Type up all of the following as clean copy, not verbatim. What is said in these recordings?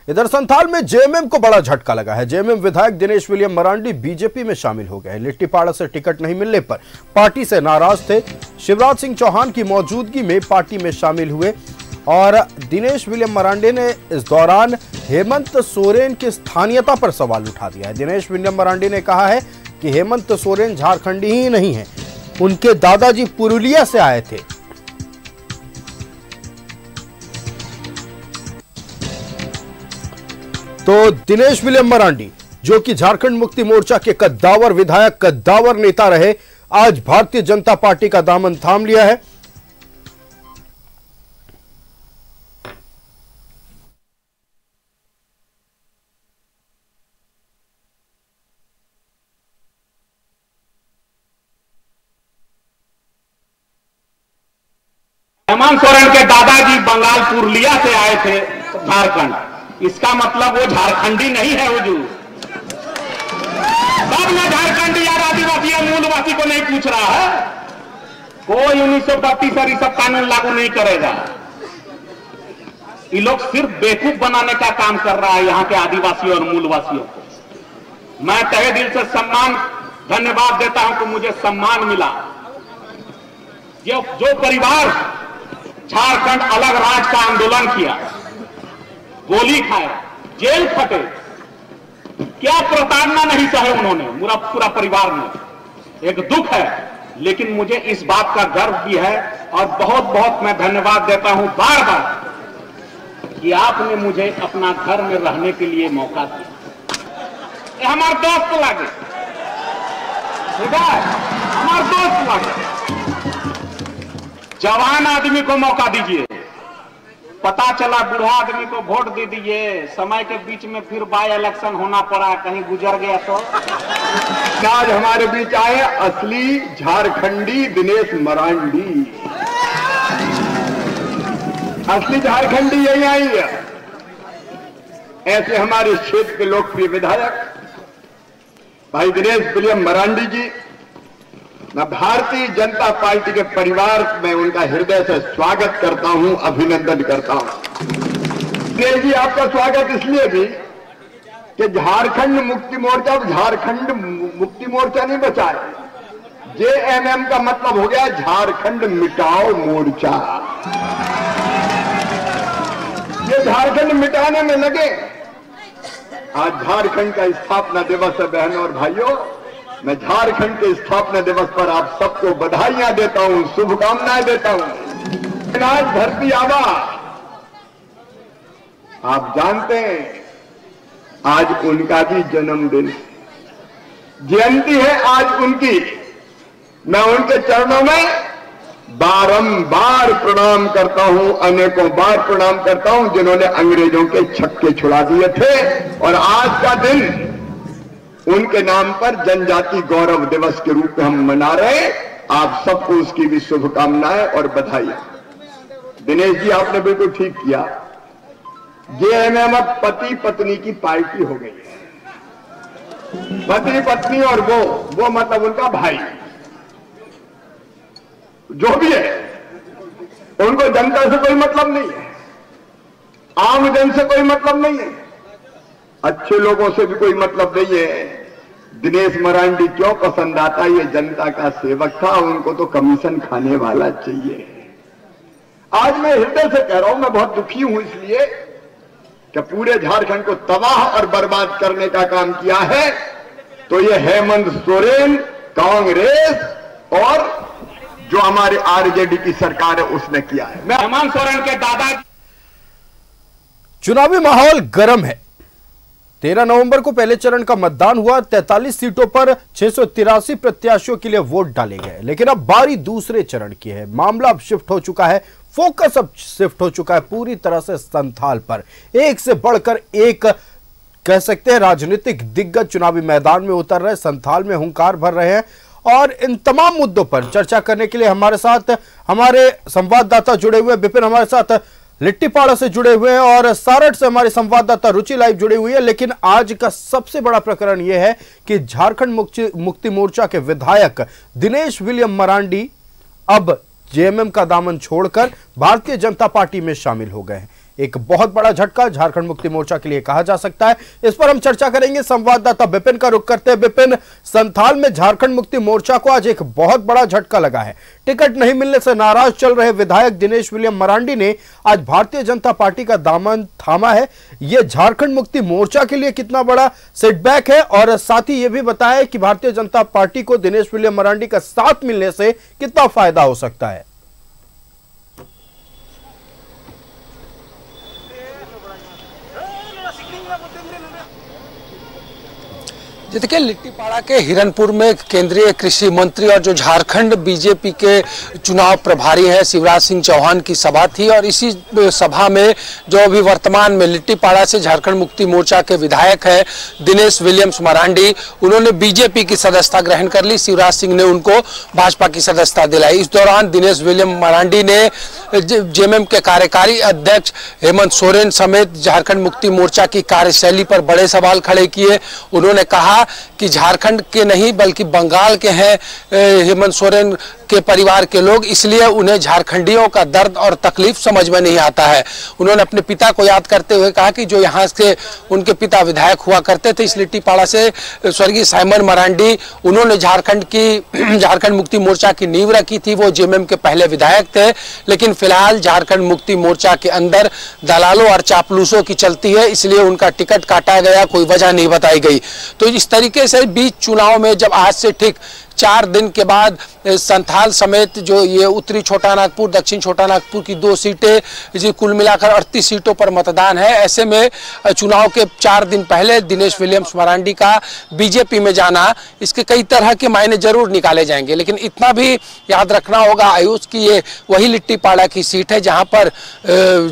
इधर संथाल में जेएमएम को बड़ा झटका लगा है। जेएमएम विधायक दिनेश विलियम मरांडी बीजेपी में शामिल हो गए। लिट्टीपाड़ा से टिकट नहीं मिलने पर पार्टी से नाराज थे। शिवराज सिंह चौहान की मौजूदगी में पार्टी में शामिल हुए और दिनेश विलियम मरांडी ने इस दौरान हेमंत सोरेन की स्थानीयता पर सवाल उठा दिया है। दिनेश विलियम मरांडी ने कहा है कि हेमंत सोरेन झारखंडी ही नहीं है, उनके दादाजी पुरुलिया से आए थे। तो दिनेश विलियम मरांडी, जो कि झारखंड मुक्ति मोर्चा के कद्दावर विधायक, कद्दावर नेता रहे, आज भारतीय जनता पार्टी का दामन थाम लिया है। हेमंत सोरेन के दादाजी बंगाल पुरुलिया से आए थे झारखंड, इसका मतलब वो झारखंडी नहीं है। हुजूर सब में झारखंडी या आदिवासी या मूलवासी को नहीं पूछ रहा है। कोई 1932 और सब कानून लागू नहीं करेगा। ये लोग सिर्फ बेवकूफ बनाने का काम कर रहा है यहाँ के आदिवासियों और मूलवासियों को। मैं तहे दिल से धन्यवाद देता हूं कि मुझे सम्मान मिला। जो परिवार झारखंड अलग राज्य का आंदोलन किया, गोली खाए, जेल खटे, क्या प्रताड़ना नहीं सहे उन्होंने, पूरा परिवार ने। एक दुख है, लेकिन मुझे इस बात का गर्व भी है और बहुत बहुत मैं धन्यवाद देता हूं बार बार कि आपने मुझे अपना घर में रहने के लिए मौका दिया। ये हमारे दोस्त लगे, हमारे दोस्त लगे। जवान आदमी को मौका दीजिए। पता चला बूढ़ा आदमी को वोट दे दीजिए, समय के बीच में फिर बाय इलेक्शन होना पड़ा, कहीं गुजर गया तो। आज हमारे बीच आए असली झारखंडी दिनेश मरांडी। असली झारखंडी यही आई है। ऐसे हमारे क्षेत्र के लोकप्रिय विधायक भाई दिनेश विलियम मरांडी जी, मैं भारतीय जनता पार्टी के परिवार में उनका हृदय से स्वागत करता हूं, अभिनंदन करता हूं। दिनेश जी, आपका स्वागत इसलिए भी कि झारखंड मुक्ति मोर्चा नहीं बचा है। जेएमएम का मतलब हो गया झारखंड मिटाओ मोर्चा। ये झारखंड मिटाने में लगे। आज झारखंड का स्थापना दिवस है बहनों और भाइयों। मैं झारखंड के स्थापना दिवस पर आप सबको बधाइयां देता हूं, शुभकामनाएं देता हूं। आज धरती आबा, आप जानते हैं आज उनका भी जन्मदिन, जयंती है आज उनकी। मैं उनके चरणों में बारंबार प्रणाम करता हूं, अनेकों बार प्रणाम करता हूं, जिन्होंने अंग्रेजों के छक्के छुड़ा दिए थे। और आज का दिन उनके नाम पर जनजाति गौरव दिवस के रूप में हम मना रहे हैं। आप सबको उसकी भी शुभकामनाएं और बधाइयां। दिनेश जी, आपने बिल्कुल ठीक किया। जेएमएम अब पति पत्नी की पार्टी हो गई है। पति पत्नी और वो मतलब उनका भाई, जो भी है, उनको जनता से कोई मतलब नहीं है, आम जन से कोई मतलब नहीं है, अच्छे लोगों से भी कोई मतलब नहीं है। दिनेश मरांडी क्यों पसंद आता? ये जनता का सेवक था, उनको तो कमीशन खाने वाला चाहिए। आज मैं हृदय से कह रहा हूं, मैं बहुत दुखी हूं इसलिए कि पूरे झारखंड को तबाह और बर्बाद करने का काम किया है तो ये हेमंत सोरेन, कांग्रेस और जो हमारे आरजेडी की सरकार है उसने किया है। मैं हेमंत सोरेन के दादा। चुनावी माहौल गर्म है। 13 नवंबर को पहले चरण का मतदान हुआ। 43 सीटों पर 683 प्रत्याशियों के लिए वोट डाले गए, लेकिन अब बारी दूसरे चरण की है। मामला अब शिफ्ट हो चुका है, फोकस अब शिफ्ट हो चुका है पूरी तरह से संथाल पर। एक से बढ़कर एक कह सकते हैं राजनीतिक दिग्गज चुनावी मैदान में उतर रहे, संथाल में हुंकार भर रहे हैं। और इन तमाम मुद्दों पर चर्चा करने के लिए हमारे साथ हमारे संवाददाता जुड़े हुए। विपिन हमारे साथ लिट्टीपाड़ा से जुड़े हुए हैं और सारठ से हमारे संवाददाता रुचि लाइव जुड़ी हुई है। लेकिन आज का सबसे बड़ा प्रकरण यह है कि झारखंड मुक्ति मोर्चा के विधायक दिनेश विलियम मरांडी अब जेएमएम का दामन छोड़कर भारतीय जनता पार्टी में शामिल हो गए हैं। एक बहुत बड़ा झटका झारखंड मुक्ति मोर्चा के लिए कहा जा सकता है। इस पर हम चर्चा करेंगे, संवाददाता विपिन का रुख करते हैं। विपिन, संथाल में झारखंड मुक्ति मोर्चा को आज एक बहुत बड़ा झटका लगा है। टिकट नहीं मिलने से नाराज चल रहे विधायक दिनेश विलियम मरांडी ने आज भारतीय जनता पार्टी का दामन थामा है। यह झारखंड मुक्ति मोर्चा के लिए कितना बड़ा सेटबैक है, और साथ ही यह भी बताया कि भारतीय जनता पार्टी को दिनेश विलियम मरांडी का साथ मिलने से कितना फायदा हो सकता है। देखिए, लिट्टीपाड़ा के हिरनपुर में केंद्रीय कृषि मंत्री और जो झारखंड बीजेपी के चुनाव प्रभारी हैं शिवराज सिंह चौहान की सभा थी, और इसी सभा में जो अभी वर्तमान में लिट्टीपाड़ा से झारखंड मुक्ति मोर्चा के विधायक हैं दिनेश विलियम्स मरांडी, उन्होंने बीजेपी की सदस्यता ग्रहण कर ली। शिवराज सिंह ने उनको भाजपा की सदस्यता दिलाई। इस दौरान दिनेश विलियम मरांडी ने जेएमएम के कार्यकारी अध्यक्ष हेमंत सोरेन समेत झारखंड मुक्ति मोर्चा की कार्यशैली पर बड़े सवाल खड़े किए। उन्होंने कहा कि झारखंड के नहीं बल्कि बंगाल के हैं हेमंत सोरेन के परिवार के लोग, इसलिए उन्हें झारखंडियों का दर्द और तकलीफ समझ में नहीं आता है। उन्होंने अपने पिता को याद करते हुए कहा कि जो यहाँ से उनके पिता विधायक हुआ करते थे इस लिट्टीपाड़ा से, स्वर्गीय साइमन मरांडी, उन्होंने झारखंड मुक्ति मोर्चा की नींव रखी थी। वो जेएमएम के पहले विधायक थे, लेकिन फिलहाल झारखंड मुक्ति मोर्चा के अंदर दलालों और चापलूसों की चलती है, इसलिए उनका टिकट काटा गया, कोई वजह नहीं बताई गई। तो इस तरीके से बीच चुनाव में जब आज से ठीक 4 दिन के बाद संथाल समेत जो ये उत्तरी छोटा नागपुर, दक्षिण छोटा नागपुर की 2 सीटें, जी कुल मिलाकर 38 सीटों पर मतदान है, ऐसे में चुनाव के 4 दिन पहले दिनेश विलियम्स मरांडी का बीजेपी में जाना, इसके कई तरह के मायने जरूर निकाले जाएंगे। लेकिन इतना भी याद रखना होगा आयुष की ये वही लिट्टीपाड़ा की सीट है जहां पर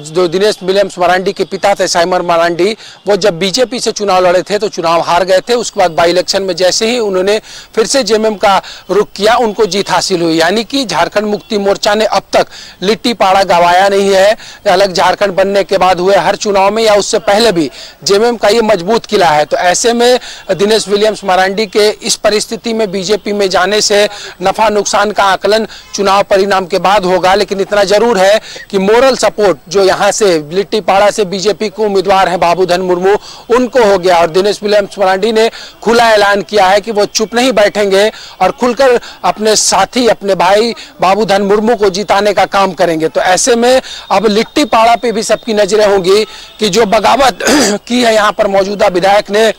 जो दिनेश विलियम्स मरांडी के पिता थे साइमन मरांडी, वो जब बीजेपी से चुनाव लड़े थे तो चुनाव हार गए थे। उसके बाद बाई इलेक्शन में जैसे ही उन्होंने फिर से जेएमएम का रुख किया, उनको जीत हासिल हुई। यानी कि झारखंड मुक्ति मोर्चा ने अब तक लिट्टीपाड़ा गवाया नहीं है। अलग झारखंड बनने के बाद हुए हर चुनाव में या उससे पहले भी जेएमएम का ये मजबूत किला है। तो ऐसे में दिनेश विलियम्स मरांडी के इस परिस्थिति में बीजेपी में जाने से नफा नुकसान का आकलन चुनाव परिणाम के बाद होगा। लेकिन इतना जरूर है कि मोरल सपोर्ट जो यहाँ से लिट्टीपाड़ा से बीजेपी के उम्मीदवार हैं बाबूधन मुर्मू, उनको हो गया। और दिनेश विलियम्स मरांडी ने खुला ऐलान किया है कि वो चुप नहीं बैठेंगे और खुलकर अपने साथी, अपने भाई बाबूधन मुर्मू को जिताने का काम करेंगे। तो ऐसे में अब लिट्टीपाड़ा पे भी सबकी नजरें होंगी कि जो बगावत की है यहाँ पर मौजूदा विधायक ने,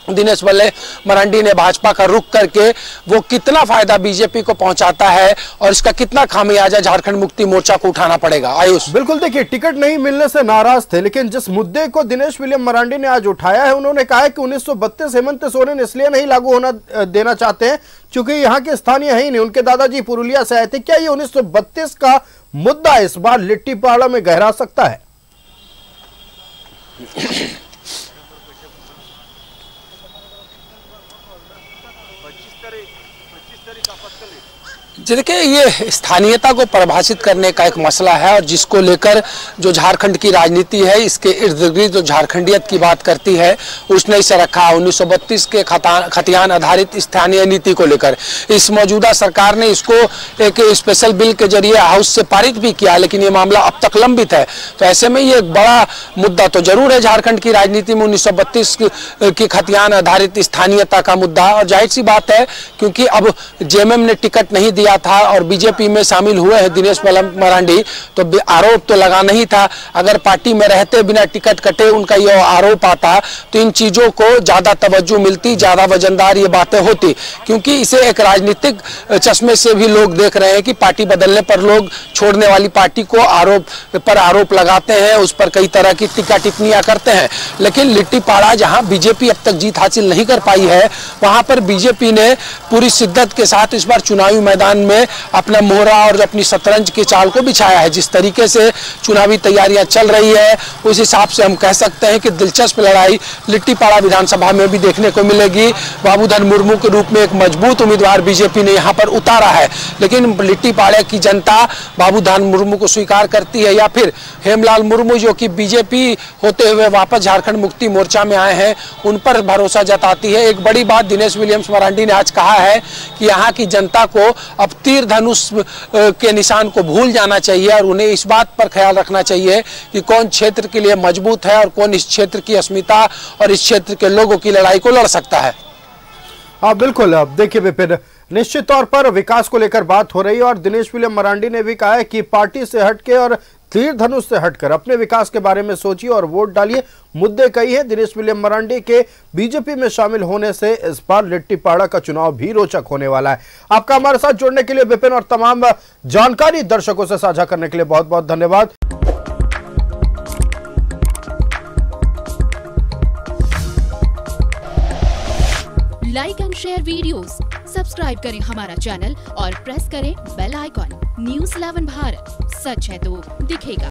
दिनेश मरांडी ने भाजपा का रुख करके, वो कितना फायदा बीजेपी को पहुंचाता है और इसका कितना खामियाजा झारखंड मुक्ति मोर्चा को उठाना पड़ेगा। आयुष, बिल्कुल, देखिए, टिकट नहीं मिलने से नाराज थे, लेकिन जिस मुद्दे को दिनेश विलियम मरांडी ने आज उठाया है, उन्होंने कहा है कि 1932 हेमंत सोरेन इसलिए नहीं लागू होना देना चाहते हैं क्योंकि यहाँ के स्थानीय है ही नहीं, उनके दादाजी पुरुलिया से आए थे। क्या ये 1932 का मुद्दा इस बार लिट्टीपाड़ा में गहरा सकता है? देखिए, ये स्थानीयता को परिभाषित करने का एक मसला है, और जिसको लेकर जो झारखंड की राजनीति है इसके इर्द गिर्द जो झारखंडियत की बात करती है उसने इसे रखा 1932 के खतियान आधारित स्थानीय नीति को लेकर। इस मौजूदा सरकार ने इसको एक स्पेशल बिल के जरिए हाउस से पारित भी किया, लेकिन ये मामला अब तक लंबित है। तो ऐसे में ये एक बड़ा मुद्दा तो जरूर है झारखंड की राजनीति में 1932 की खतियान आधारित स्थानीयता का मुद्दा। और जाहिर सी बात है क्योंकि अब जेएमएम ने टिकट नहीं दिया था और बीजेपी में शामिल हुए हैं दिनेश मरांडी, तो आरोप तो लगा नहीं था। अगर पार्टी में रहते बिना टिकट कटे उनका ये आरोप आता तो इन चीजों को ज्यादा तवज्जो मिलती, ज्यादा वजनदार ये बातें होती, क्योंकि इसे एक राजनीतिक चश्मे से भी लोग देख रहे हैं कि पार्टी बदलने पर लोग छोड़ने वाली पार्टी को आरोप लगाते हैं, उस पर कई तरह की टीका टिप्पणियां करते हैं। लेकिन लिट्टीपाड़ा जहां बीजेपी अब तक जीत हासिल नहीं कर पाई है, वहां पर बीजेपी ने पूरी शिद्दत के साथ इस बार चुनावी मैदान में अपना मोहरा और अपनी शतरंज के चाल को बिछाया है। जिस तरीके से चुनावी तैयारियां चल रही है उस हिसाब से हम कह सकते हैं कि दिलचस्प लड़ाई लिट्टीपाड़ा विधानसभा में भी देखने को मिलेगी। बाबूधन मुर्मू के रूप में एक मजबूत उम्मीदवार बीजेपी ने यहां पर उतारा है, लेकिन लिट्टीपाड़ा की जनता बाबूधन मुर्मू को स्वीकार करती है या फिर हेमलाल मुर्मू जो कि बीजेपी होते हुए वापस झारखंड मुक्ति मोर्चा में आए हैं उन पर भरोसा जताती है। एक बड़ी बात दिनेश विलियम्स मरांडी ने आज कहा है कि यहाँ की जनता को अब तीर धनुष के निशान को भूल जाना चाहिए और उन्हें इस बात पर ख्याल रखना चाहिए कि कौन क्षेत्र के लिए मजबूत है और कौन इस क्षेत्र की अस्मिता और इस क्षेत्र के लोगों की लड़ाई को लड़ सकता है। हाँ बिल्कुल। अब देखिए विपिन, निश्चित तौर पर विकास को लेकर बात हो रही है और दिनेश विलियम मरांडी ने भी कहा है कि पार्टी से हटके और तीर धनुष से हटकर अपने विकास के बारे में सोचिए और वोट डालिए। मुद्दे कई हैं। दिनेश विलियम मरांडी के बीजेपी में शामिल होने से इस बार लिट्टीपाड़ा का चुनाव भी रोचक होने वाला है। आपका हमारे साथ जुड़ने के लिए विपिन और तमाम जानकारी दर्शकों से साझा करने के लिए बहुत बहुत धन्यवाद। Like and share videos, subscribe करें हमारा चैनल और प्रेस करें बेल आइकॉन। न्यूज़ 11 भारत, सच है तो दिखेगा।